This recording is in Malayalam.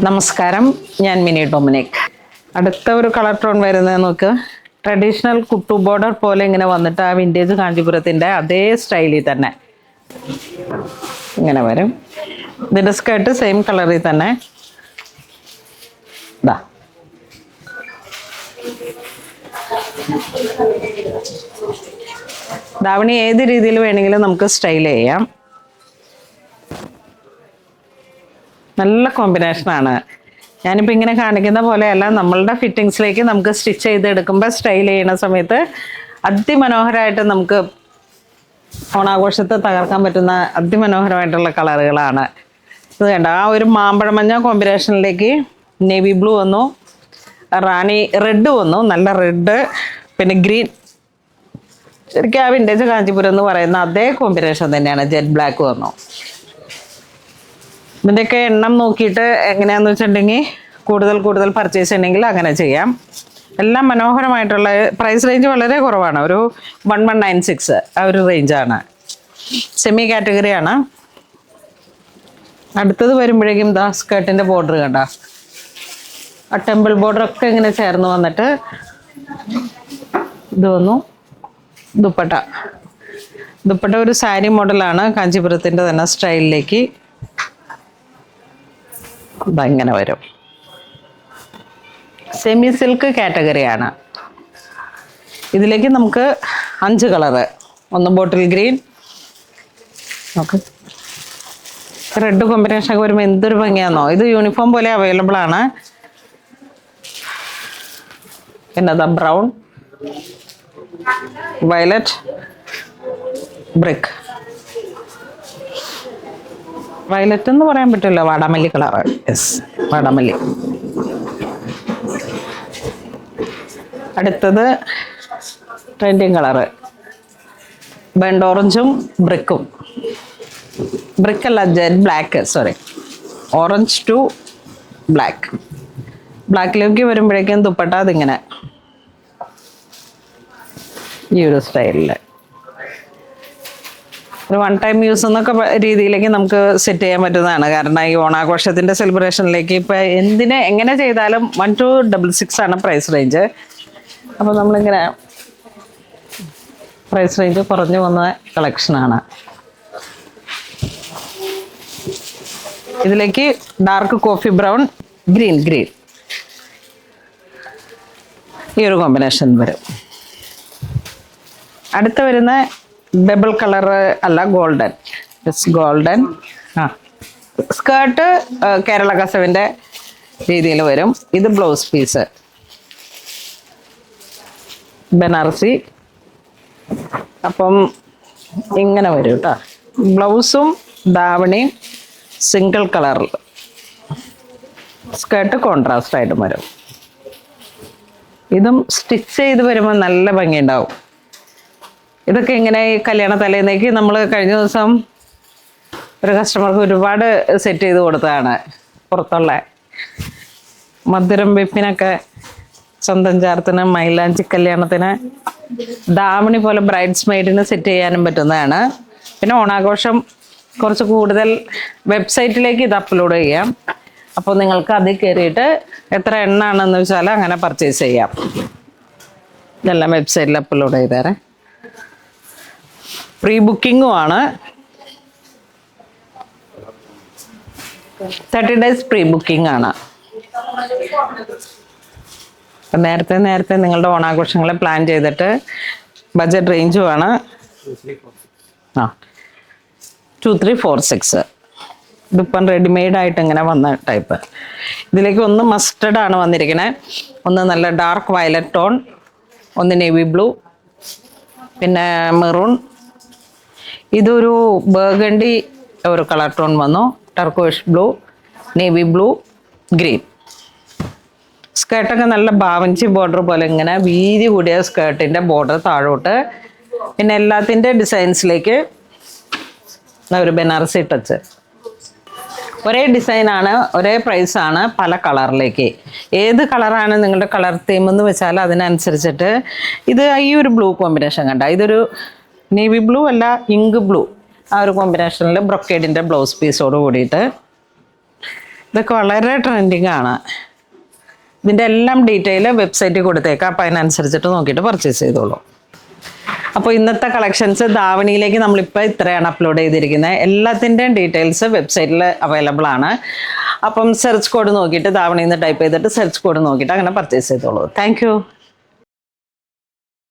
നമസ്കാരം, ഞാൻ മിനി ഡൊമിനിക്. അടുത്ത ഒരു കളർ ടോൺ വരുന്നത് നോക്ക്. ട്രഡീഷണൽ കുട്ടു ബോർഡർ പോലെ ഇങ്ങനെ വന്നിട്ട് ആ വിൻറ്റേജ് കാഞ്ചീപുരത്തിൻ്റെ അതേ സ്റ്റൈലിൽ തന്നെ ഇങ്ങനെ വരും. ഇതിൻ്റെ സ്കേർട്ട് സെയിം കളറിൽ തന്നെ. ഇതാ ധാവണി ഏത് രീതിയിൽ വേണമെങ്കിലും നമുക്ക് സ്റ്റൈൽ ചെയ്യാം. നല്ല കോമ്പിനേഷനാണ്. ഞാനിപ്പോൾ ഇങ്ങനെ കാണിക്കുന്ന പോലെയല്ല, നമ്മളുടെ ഫിറ്റിങ്സിലേക്ക് നമുക്ക് സ്റ്റിച്ച് ചെയ്തെടുക്കുമ്പോൾ സ്റ്റൈൽ ചെയ്യുന്ന സമയത്ത് അതിമനോഹരമായിട്ട് നമുക്ക് ഓണാഘോഷത്തെ തകർക്കാൻ പറ്റുന്ന അതിമനോഹരമായിട്ടുള്ള കളറുകളാണ്. ഇത് കണ്ട ആ ഒരു മാമ്പഴമഞ്ഞ കോമ്പിനേഷനിലേക്ക് നേവി ബ്ലൂ വന്നു, റാണി റെഡ് വന്നു, നല്ല റെഡ്, പിന്നെ ഗ്രീൻ. ശരിക്കും ആ വിൻറ്റേജ് കാഞ്ചീപുരം എന്ന് പറയുന്ന അതേ കോമ്പിനേഷൻ തന്നെയാണ്. ജെറ്റ് ബ്ലാക്ക് വന്നു. ഇതിൻ്റെയൊക്കെ എണ്ണം നോക്കിയിട്ട് എങ്ങനെയാണെന്ന് വെച്ചിട്ടുണ്ടെങ്കിൽ കൂടുതൽ പർച്ചേസ് ചെയ്യണമെങ്കിൽ അങ്ങനെ ചെയ്യാം. എല്ലാം മനോഹരമായിട്ടുള്ള പ്രൈസ് റേഞ്ച് വളരെ കുറവാണ്. ഒരു 1196 ആ ഒരു റേഞ്ചാണ്. സെമി കാറ്റഗറിയാണ്. അടുത്തത് വരുമ്പോഴേക്കും ദാ സ്കേർട്ടിൻ്റെ ബോർഡർ കണ്ട, ആ ടെമ്പിൾ ബോർഡറൊക്കെ ഇങ്ങനെ ചേർന്ന് വന്നിട്ട് ഇത് വന്നു. ദുപ്പട്ട ഒരു സാരി മോഡലാണ്, കാഞ്ചീപുരത്തിൻ്റെ തന്നെ സ്റ്റൈലിലേക്ക് ഇങ്ങനെ വരും. സെമി സിൽക്ക് കാറ്റഗറിയാണ്. ഇതിലേക്ക് നമുക്ക് 5 കളറ്. ഒന്ന് ബോട്ടിൽ ഗ്രീൻ, നമുക്ക് റെഡ് കോമ്പിനേഷനൊക്കെ വരുമ്പോൾ എന്തൊരു ഭംഗിയാണെന്നോ. ഇത് യൂണിഫോം പോലെ അവൈലബിൾ ആണ്. പിന്നെ അതാ ബ്രൗൺ, വയലറ്റ്, ബ്രിക്ക്. വയലറ്റ് എന്ന് പറയാൻ പറ്റില്ല, വാടാമല്ലി കളറ്. യെസ്, വാടാമല്ലി. അടുത്തത് ട്രെൻഡിങ് കളറ്, ബേൺഡ് ഓറഞ്ചും ബ്രിക്കും. ബ്രിക്കല്ല, jet black, sorry, orange to black. ബ്ലാക്കിലേക്ക് വരുമ്പോഴേക്കും ദുപ്പട്ട അതിങ്ങനെ ഈ ഒരു സ്റ്റൈലിൽ ഒരു 1 ടൈം യൂസ് എന്നൊക്കെ രീതിയിലേക്ക് നമുക്ക് സെറ്റ് ചെയ്യാൻ പറ്റുന്നതാണ്. കാരണം ഈ ഓണാഘോഷത്തിൻ്റെ സെലിബ്രേഷനിലേക്ക് ഇപ്പോൾ എങ്ങനെ ചെയ്താലും 1266 ആണ് പ്രൈസ് റേഞ്ച്. അപ്പോൾ നമ്മളിങ്ങനെ പ്രൈസ് റേഞ്ച് കുറഞ്ഞു വന്ന കളക്ഷനാണ്. ഇതിലേക്ക് ഡാർക്ക് കോഫി ബ്രൗൺ, ഗ്രീൻ ഈ ഒരു കോമ്പിനേഷൻ വരും. അടുത്ത വരുന്ന ബെബിൾ കളർ അല്ല, ഗോൾഡൻ. സ്കേർട്ട് കേരള കസവിൻ്റെ രീതിയിൽ വരും. ഇത് ബ്ലൗസ് പീസ് ബനാറസി. അപ്പം ഇങ്ങനെ വരും കേട്ടോ. ബ്ലൗസും ധാവണിയും സിംഗിൾ കളറിൽ, സ്കേർട്ട് കോൺട്രാസ്റ്റ് ആയിട്ടും വരും. ഇതും സ്റ്റിച്ച് ചെയ്ത് വരുമ്പോൾ നല്ല ഭംഗിയുണ്ടാവും. ഇതൊക്കെ ഇങ്ങനെ ഈ കല്യാണ തലേന്നേക്ക് നമ്മൾ കഴിഞ്ഞ ദിവസം ഒരു കസ്റ്റമർക്ക് ഒരുപാട് സെറ്റ് ചെയ്ത് കൊടുത്തതാണ്. പുറത്തുള്ള മധുരം വെപ്പിനൊക്കെ, സ്വന്തം ചേർത്തിന്, മൈലാഞ്ചി കല്യാണത്തിന്, ധാവണി പോലെ ബ്രൈഡ്സ് മെയ്ഡിന് സെറ്റ് ചെയ്യാനും പറ്റുന്നതാണ്. പിന്നെ ഓണാഘോഷം കുറച്ച് കൂടുതൽ വെബ്സൈറ്റിലേക്ക് ഇത് അപ്ലോഡ് ചെയ്യാം. അപ്പോൾ നിങ്ങൾക്ക് അതിൽ കയറിയിട്ട് എത്ര എണ്ണാണെന്ന് വെച്ചാൽ അങ്ങനെ പർച്ചേസ് ചെയ്യാം. ഇതെല്ലാം വെബ്സൈറ്റിൽ അപ്ലോഡ് ചെയ്തേരെ. പ്രീ ബുക്കിങ്ങും ആണ്. 30 days പ്രീ ബുക്കിംഗ് ആണ്. അപ്പം നേരത്തെ നിങ്ങളുടെ ഓണാഘോഷങ്ങളെ പ്ലാൻ ചെയ്തിട്ട് ബഡ്ജറ്റ് റേഞ്ചുമാണ് 2346. ഇതിപ്പം റെഡിമെയ്ഡായിട്ട് ഇങ്ങനെ വന്ന ടൈപ്പ്. ഇതിലേക്ക് ഒന്ന് മസ്റ്റർഡ് ആണ് വന്നിരിക്കണേ, ഒന്ന് നല്ല ഡാർക്ക് വയലറ്റ് ടോൺ, ഒന്ന് നേവി ബ്ലൂ, പിന്നെ മെറൂൺ. ഇതൊരു ബർഗണ്ടി ഒരു കളർ ടോൺ വന്നു, ടർക്കോഷ് ബ്ലൂ, നേവി ബ്ലൂ, ഗ്രീൻ. സ്കേർട്ടൊക്കെ നല്ല ബാവഞ്ചി ബോർഡർ പോലെ ഇങ്ങനെ വീതി കൂടിയ സ്കേർട്ടിൻ്റെ ബോർഡർ താഴോട്ട്. പിന്നെ എല്ലാത്തിൻ്റെ ഡിസൈൻസിലേക്ക് ഒരു ബനാറസി ടച്ച്. ഒരേ ഡിസൈനാണ്, ഒരേ പ്രൈസാണ്, പല കളറിലേക്ക്. ഏത് കളറാണ് നിങ്ങളുടെ കളർ തീം എന്ന് വെച്ചാൽ അതിനനുസരിച്ചിട്ട്. ഇത് ഈ ഒരു ബ്ലൂ കോമ്പിനേഷൻ കണ്ട, ഇതൊരു നേവി ബ്ലൂ അല്ല, ഇങ്ക് ബ്ലൂ. ആ ഒരു കോമ്പിനേഷനിൽ ബ്രൊക്കേഡിൻ്റെ ബ്ലൗസ് പീസോട് കൂടിയിട്ട് ഇതൊക്കെ വളരെ ട്രെൻഡിങ് ആണ്. ഇതിൻ്റെ എല്ലാം ഡീറ്റെയിൽ വെബ്സൈറ്റിൽ കൊടുത്തേക്കാം. അപ്പോൾ അതിനനുസരിച്ചിട്ട് നോക്കിയിട്ട് പർച്ചേസ് ചെയ്തോളൂ. അപ്പോൾ ഇന്നത്തെ കളക്ഷൻസ് ധാവണിയിലേക്ക് നമ്മളിപ്പോൾ ഇത്രയാണ് അപ്ലോഡ് ചെയ്തിരിക്കുന്നത്. എല്ലാത്തിൻ്റെയും ഡീറ്റെയിൽസ് വെബ്സൈറ്റിൽ അവൈലബിൾ ആണ്. അപ്പം സെർച്ച് കോഡ് നോക്കിയിട്ട് ധാവണിയിൽ നിന്ന് ടൈപ്പ് ചെയ്തിട്ട് സെർച്ച് കോഡ് നോക്കിയിട്ട് അങ്ങനെ പർച്ചേസ് ചെയ്തോളൂ. താങ്ക്